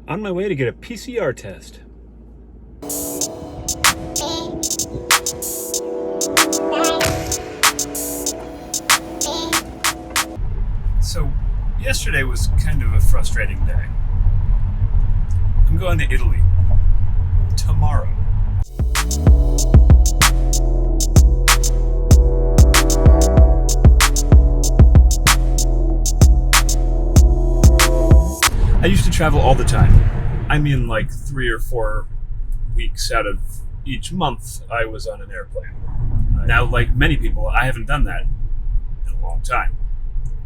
On my way to get a PCR test. So, yesterday was kind of a frustrating day. I'm going to Italy tomorrow. I used to travel all the time. I mean, like 3 or 4 weeks out of each month, I was on an airplane. Now, like many people, I haven't done that in a long time.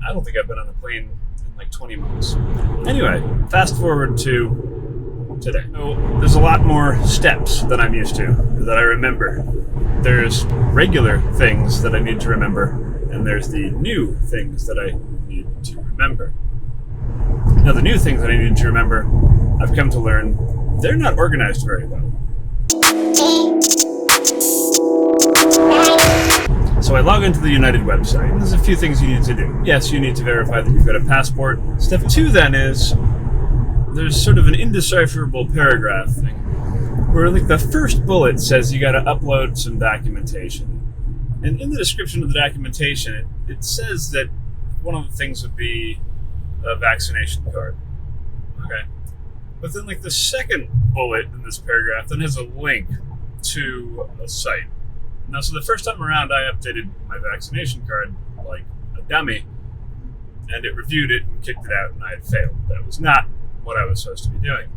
I don't think I've been on a plane in like 20 months. Anyway, fast forward to today. So there's a lot more steps than I'm used to, that I remember. There's regular things that I need to remember, and there's the new things that I need to remember. Now, the new things that I need to remember, I've come to learn, they're not organized very well. So I log into the United website. There's a few things you need to do. Yes, you need to verify that you've got a passport. Step 2 then is, there's sort of an indecipherable paragraph thing, where like the first bullet says you got to upload some documentation. And in the description of the documentation, it says that one of the things would be a vaccination card. Okay. But then like the second bullet in this paragraph then has a link to a site. Now, so the first time around I updated my vaccination card like a dummy, and it reviewed it and kicked it out and I had failed. That was not what I was supposed to be doing.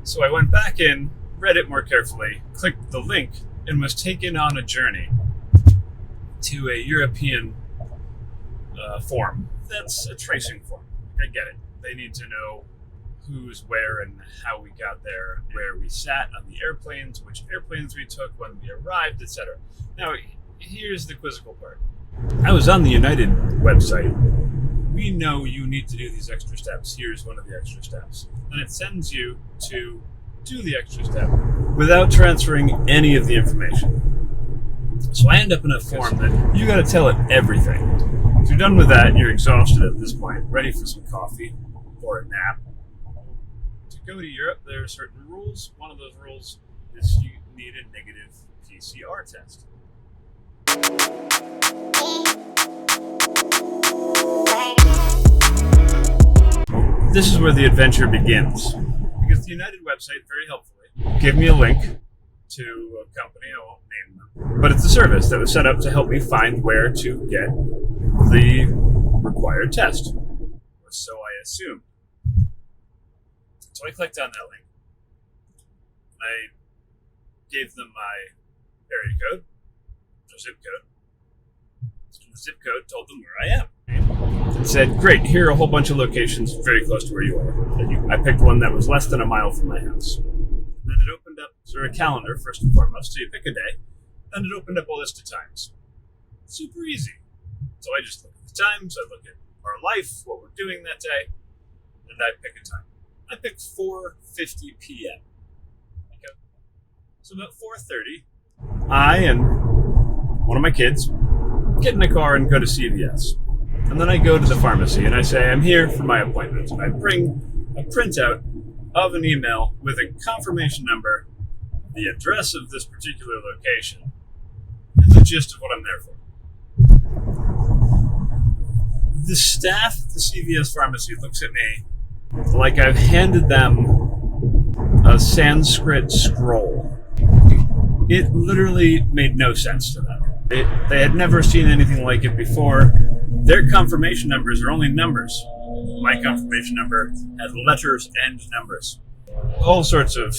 So I went back in, read it more carefully, clicked the link, and was taken on a journey to a European form. That's a tracing form. I get it. They need to know who's where and how we got there, where we sat on the airplanes, which airplanes we took, when we arrived, etc. Now, here's the quizzical part. I was on the United website. We know you need to do these extra steps. Here's one of the extra steps. And it sends you to do the extra step without transferring any of the information. So I end up in a form that you got to tell it everything. If you're done with that and you're exhausted at this point, ready for some coffee or a nap, to go to Europe, there are certain rules. One of those rules is you need a negative PCR test. This is where the adventure begins, because the United website very helpfully gave me a link to a company, I won't name them, but it's a service that was set up to help me find where to get the required test, or so I assumed. So I clicked on that link. I gave them my area code, their zip code, and the zip code told them where I am. It said, great, here are a whole bunch of locations very close to where you are. I picked one that was less than a mile from my house. And then it opened up sort of a calendar, first and foremost, so you pick a day. Then it opened up a list of times. Super easy. So I just look at the times, I look at our life, what we're doing that day, and I pick a time. I picked 4:50 p.m. Okay. So about 4:30, I and one of my kids get in a car and go to CVS. And then I go to the pharmacy and I say, I'm here for my appointment. And I bring a printout of an email with a confirmation number, the address of this particular location, and the gist of what I'm there for. The staff at the CVS pharmacy looks at me like I've handed them a Sanskrit scroll. It literally made no sense to them. They had never seen anything like it before. Their confirmation numbers are only numbers. My confirmation number has letters and numbers. All sorts of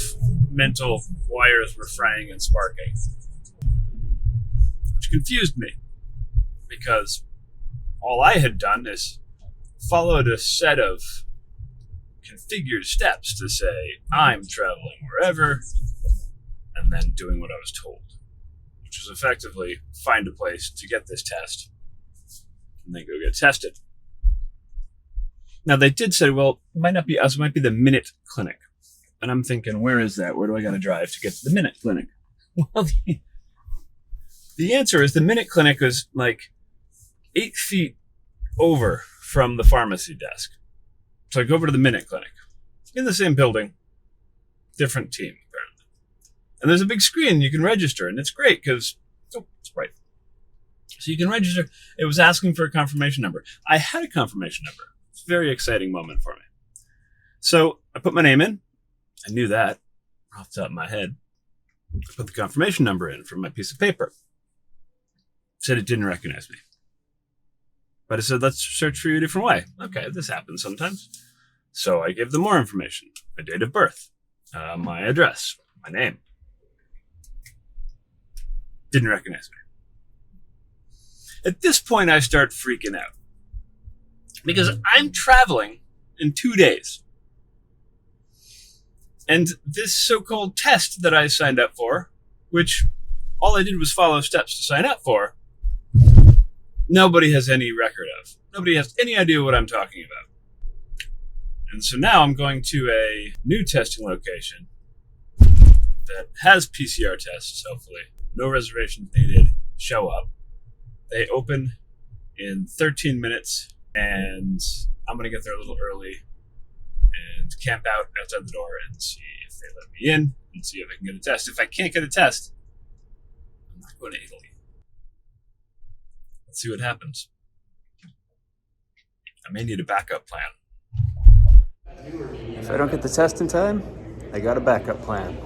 mental wires were fraying and sparking, which confused me, because all I had done is followed a set of configured steps to say, I'm traveling wherever, and then doing what I was told, which was effectively find a place to get this test and then go get tested. Now, they did say, well, it might not be us, it might be the Minute Clinic. And I'm thinking, where is that? Where do I got to drive to get to the Minute Clinic? Well, the answer is the Minute Clinic was like 8 feet over from the pharmacy desk. So I go over to the Minute Clinic in the same building, different team, apparently. And there's a big screen you can register, and it's great because, oh, it's bright. So you can register. It was asking for a confirmation number. I had a confirmation number. It's a very exciting moment for me. So I put my name in. I knew that off the top of my head. I put the confirmation number in from my piece of paper. It said it didn't recognize me. But it said, let's search for you a different way. Okay, this happens sometimes. So I gave them more information. My date of birth, my address, my name. Didn't recognize me. At this point, I start freaking out. Because I'm traveling in 2 days. And this so-called test that I signed up for, which all I did was follow steps to sign up for, nobody has any record of. Nobody has any idea what I'm talking about. And so now I'm going to a new testing location that has PCR tests, hopefully. No reservations needed. Show up. They open in 13 minutes, and I'm going to get there a little early and camp out outside the door and see if they let me in and see if I can get a test. If I can't get a test, I'm not going to Italy. Let's see what happens. I may need a backup plan. If I don't get the test in time, I got a backup plan.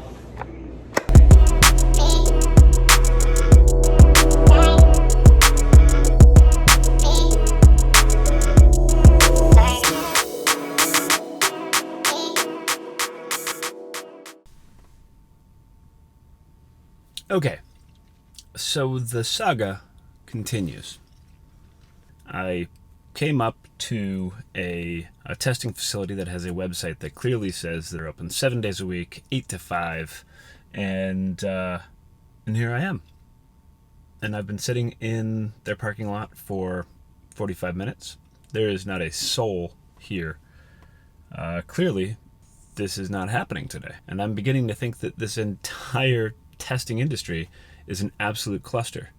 Okay, so the saga continues. I came up to a testing facility that has a website that clearly says they're open 7 days a week, 8 to 5, and here I am. And I've been sitting in their parking lot for 45 minutes. There is not a soul here. Clearly, this is not happening today. And I'm beginning to think that this entire testing industry is an absolute cluster.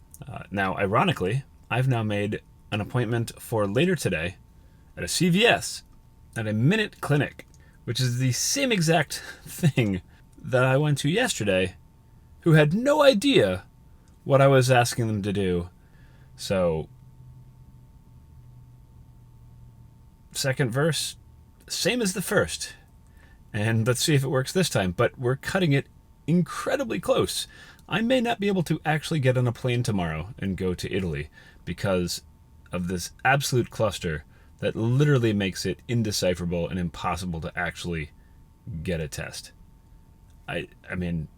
Now, ironically, I've now made an appointment for later today at a CVS at a Minute Clinic, which is the same exact thing that I went to yesterday, who had no idea what I was asking them to do. So, second verse, same as the first. And let's see if it works this time. But we're cutting it incredibly close. I may not be able to actually get on a plane tomorrow and go to Italy because of this absolute cluster that literally makes it indecipherable and impossible to actually get a test. I mean...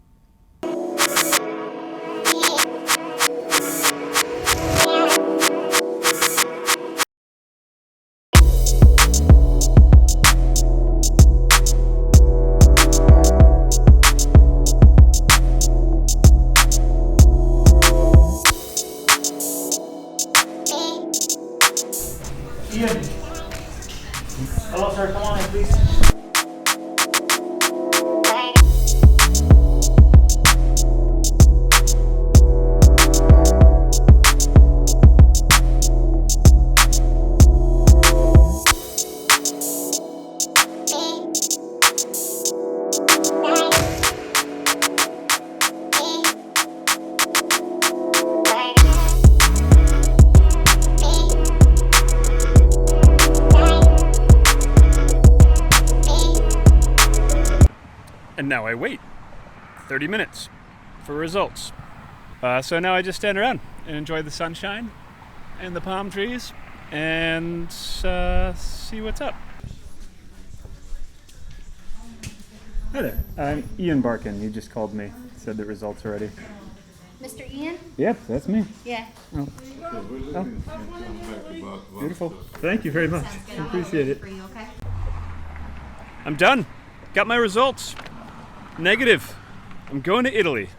Ian. Hello, sir. Come on in, please. And now I wait 30 minutes for results. So now I just stand around and enjoy the sunshine and the palm trees and see what's up. Hi there. I'm Ian Barkin. You just called me. Said the results already. Mr. Ian? Yep, that's me. Yeah. Oh. Beautiful. Thank you very much. Sounds good. I appreciate it. For you, okay? I'm done. Got my results. Negative. I'm going to Italy.